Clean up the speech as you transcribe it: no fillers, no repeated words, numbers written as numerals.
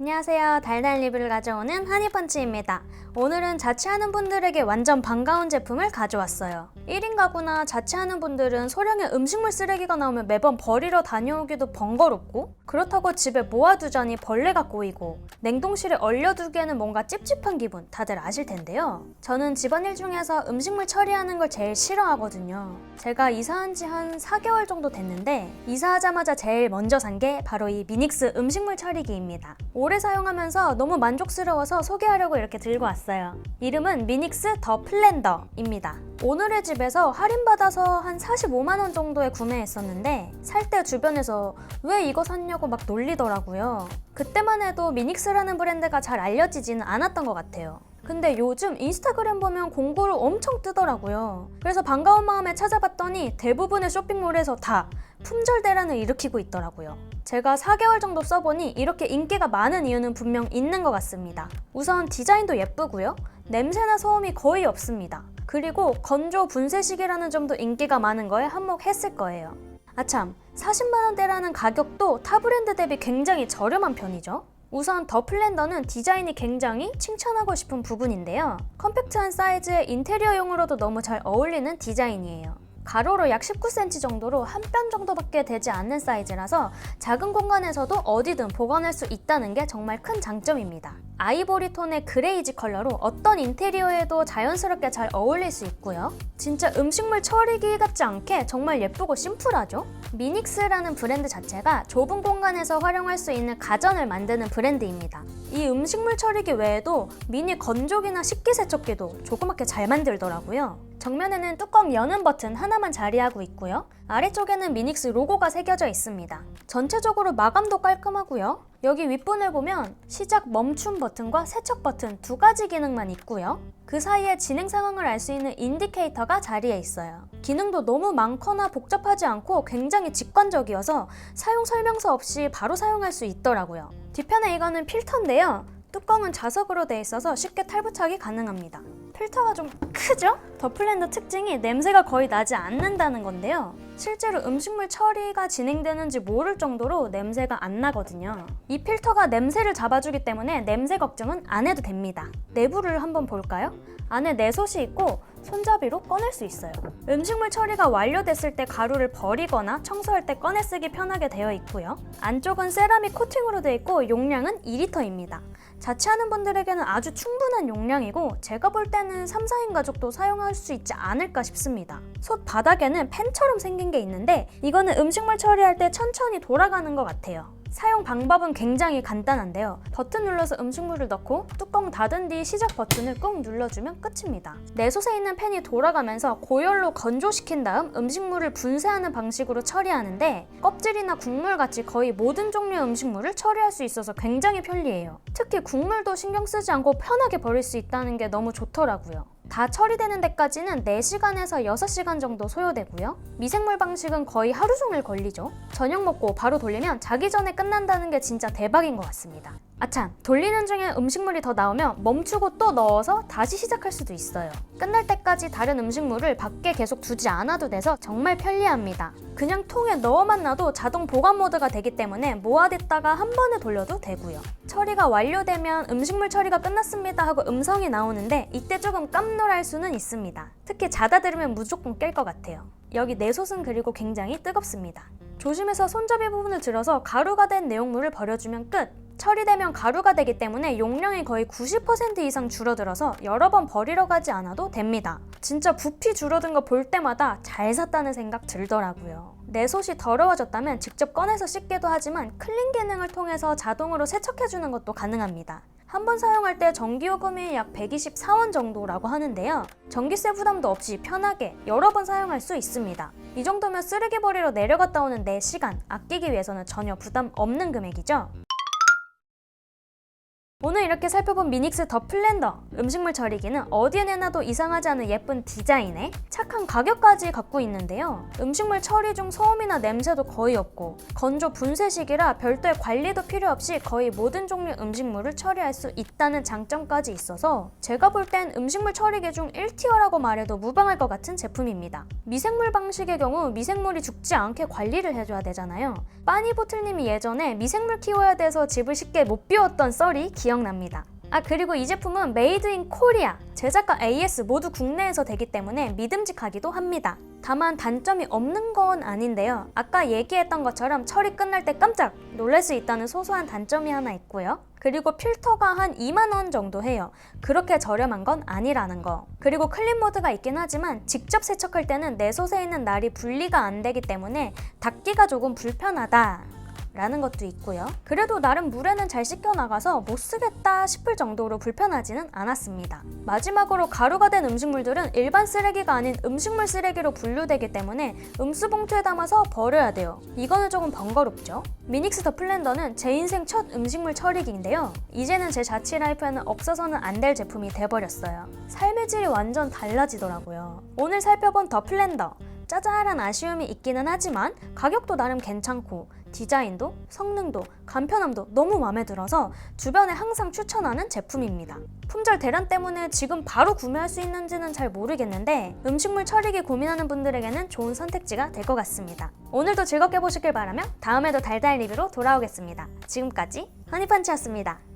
안녕하세요. 달달 리뷰를 가져오는 하니펀치입니다. 오늘은 자취하는 분들에게 완전 반가운 제품을 가져왔어요. 1인 가구나 자취하는 분들은 소량의 음식물 쓰레기가 나오면 매번 버리러 다녀오기도 번거롭고, 그렇다고 집에 모아두자니 벌레가 꼬이고, 냉동실에 얼려두기에는 뭔가 찝찝한 기분 다들 아실 텐데요. 저는 집안일 중에서 음식물 처리하는 걸 제일 싫어하거든요. 제가 이사한 지 한 4개월 정도 됐는데, 이사하자마자 제일 먼저 산 게 바로 이 미닉스 음식물 처리기입니다. 오래 사용하면서 너무 만족스러워서 소개하려고 이렇게 들고 왔어요. 이름은 미닉스 더 플랜더입니다. 오늘의 집에서 할인받아서 한 45만원 정도에 구매했었는데, 살 때 주변에서 왜 이거 샀냐고 막 놀리더라고요. 그때만 해도 미닉스라는 브랜드가 잘 알려지지는 않았던 것 같아요. 근데 요즘 인스타그램 보면 공고를 엄청 뜨더라고요. 그래서 반가운 마음에 찾아봤더니 대부분의 쇼핑몰에서 다 품절 대란을 일으키고 있더라고요. 제가 4개월 정도 써보니 이렇게 인기가 많은 이유는 분명 있는 것 같습니다. 우선 디자인도 예쁘고요. 냄새나 소음이 거의 없습니다. 그리고 건조 분쇄식이라는 점도 인기가 많은 거에 한몫했을 거예요. 아참, 40만원대라는 가격도 타 브랜드 대비 굉장히 저렴한 편이죠. 우선 더 플랜더는 디자인이 굉장히 칭찬하고 싶은 부분인데요. 컴팩트한 사이즈에 인테리어용으로도 너무 잘 어울리는 디자인이에요. 가로로 약 19cm 정도로 한 뼘 정도밖에 되지 않는 사이즈라서 작은 공간에서도 어디든 보관할 수 있다는 게 정말 큰 장점입니다. 아이보리 톤의 그레이지 컬러로 어떤 인테리어에도 자연스럽게 잘 어울릴 수 있고요. 진짜 음식물 처리기 같지 않게 정말 예쁘고 심플하죠? 미닉스라는 브랜드 자체가 좁은 공간에서 활용할 수 있는 가전을 만드는 브랜드입니다. 이 음식물 처리기 외에도 미니 건조기나 식기세척기도 조그맣게 잘 만들더라고요. 정면에는 뚜껑 여는 버튼 하나만 자리하고 있고요. 아래쪽에는 미닉스 로고가 새겨져 있습니다. 전체적으로 마감도 깔끔하고요. 여기 윗분을 보면 시작 멈춤 버튼과 세척 버튼 두 가지 기능만 있고요. 그 사이에 진행 상황을 알 수 있는 인디케이터가 자리에 있어요. 기능도 너무 많거나 복잡하지 않고 굉장히 직관적이어서 사용 설명서 없이 바로 사용할 수 있더라고요. 뒤편에 이거는 필터인데요. 뚜껑은 자석으로 되어 있어서 쉽게 탈부착이 가능합니다. 필터가 좀 크죠? 더 플랜더 특징이 냄새가 거의 나지 않는다는 건데요. 실제로 음식물 처리가 진행되는지 모를 정도로 냄새가 안 나거든요. 이 필터가 냄새를 잡아주기 때문에 냄새 걱정은 안 해도 됩니다. 내부를 한번 볼까요? 안에 내솥이 있고 손잡이로 꺼낼 수 있어요. 음식물 처리가 완료됐을 때 가루를 버리거나 청소할 때 꺼내 쓰기 편하게 되어 있고요. 안쪽은 세라믹 코팅으로 되어 있고 용량은 2리터입니다. 자취하는 분들에게는 아주 충분한 용량이고 제가 볼 때는 3, 4인 가족도 사용할 수 있지 않을까 싶습니다. 솥 바닥에는 팬처럼 생긴 게 있는데 이거는 음식물 처리할 때 천천히 돌아가는 것 같아요. 사용 방법은 굉장히 간단한데요. 버튼 눌러서 음식물을 넣고 뚜껑 닫은 뒤 시작 버튼을 꾹 눌러주면 끝입니다. 내솥에 있는 팬이 돌아가면서 고열로 건조시킨 다음 음식물을 분쇄하는 방식으로 처리하는데 껍질이나 국물같이 거의 모든 종류의 음식물을 처리할 수 있어서 굉장히 편리해요. 특히 국물도 신경 쓰지 않고 편하게 버릴 수 있다는 게 너무 좋더라고요. 다 처리되는 데까지는 4시간에서 6시간 정도 소요되고요. 미생물 방식은 거의 하루 종일 걸리죠. 저녁 먹고 바로 돌리면 자기 전에 끝난다는 게 진짜 대박인 것 같습니다. 아참, 돌리는 중에 음식물이 더 나오면 멈추고 또 넣어서 다시 시작할 수도 있어요. 끝날 때까지 다른 음식물을 밖에 계속 두지 않아도 돼서 정말 편리합니다. 그냥 통에 넣어만 놔도 자동 보관 모드가 되기 때문에 모아뒀다가 한 번에 돌려도 되고요. 처리가 완료되면 음식물 처리가 끝났습니다 하고 음성이 나오는데 이때 조금 깜놀할 수는 있습니다. 특히 자다 들으면 무조건 깰 것 같아요. 여기 내솥은 그리고 굉장히 뜨겁습니다. 조심해서 손잡이 부분을 들어서 가루가 된 내용물을 버려주면 끝! 처리되면 가루가 되기 때문에 용량이 거의 90% 이상 줄어들어서 여러 번 버리러 가지 않아도 됩니다. 진짜 부피 줄어든 거 볼 때마다 잘 샀다는 생각 들더라고요. 내솥이 더러워졌다면 직접 꺼내서 씻기도 하지만 클린 기능을 통해서 자동으로 세척해주는 것도 가능합니다. 한 번 사용할 때 전기요금이 약 124원 정도라고 하는데요. 전기세 부담도 없이 편하게 여러 번 사용할 수 있습니다. 이 정도면 쓰레기 버리러 내려갔다 오는 내 시간 아끼기 위해서는 전혀 부담 없는 금액이죠. 오늘 이렇게 살펴본 미닉스 더 플랜더 음식물 처리기는 어디에 내놔도 이상하지 않은 예쁜 디자인에 착한 가격까지 갖고 있는데요. 음식물 처리 중 소음이나 냄새도 거의 없고 건조 분쇄식이라 별도의 관리도 필요 없이 거의 모든 종류의 음식물을 처리할 수 있다는 장점까지 있어서 제가 볼 땐 음식물 처리기 중 1티어라고 말해도 무방할 것 같은 제품입니다. 미생물 방식의 경우 미생물이 죽지 않게 관리를 해줘야 되잖아요. 빠니보틀님이 예전에 미생물 키워야 돼서 집을 쉽게 못 비웠던 썰이 기억납니다. 그리고 이 제품은 메이드 인 코리아, 제작과 AS 모두 국내에서 되기 때문에 믿음직하기도 합니다. 다만 단점이 없는 건 아닌데요. 아까 얘기했던 것처럼 처리 끝날 때 깜짝 놀랄 수 있다는 소소한 단점이 하나 있고요. 그리고 필터가 한 2만 원 정도 해요. 그렇게 저렴한 건 아니라는 거. 그리고 클린 모드가 있긴 하지만 직접 세척할 때는 내솥에 있는 날이 분리가 안 되기 때문에 닦기가 조금 불편하다 라는 것도 있고요. 그래도 나름 물에는 잘 씻겨나가서 못 쓰겠다 싶을 정도로 불편하지는 않았습니다. 마지막으로 가루가 된 음식물들은 일반 쓰레기가 아닌 음식물 쓰레기로 분류되기 때문에 음수봉투에 담아서 버려야 돼요. 이거는 조금 번거롭죠. 미닉스 더 플랜더는 제 인생 첫 음식물 처리기인데요. 이제는 제 자취 라이프에는 없어서는 안 될 제품이 돼버렸어요. 삶의 질이 완전 달라지더라고요. 오늘 살펴본 더 플랜더 짜잘한 아쉬움이 있기는 하지만 가격도 나름 괜찮고 디자인도 성능도 간편함도 너무 마음에 들어서 주변에 항상 추천하는 제품입니다. 품절 대란 때문에 지금 바로 구매할 수 있는지는 잘 모르겠는데 음식물 처리기 고민하는 분들에게는 좋은 선택지가 될 것 같습니다. 오늘도 즐겁게 보시길 바라며 다음에도 달달 리뷰로 돌아오겠습니다. 지금까지 허니펀치였습니다.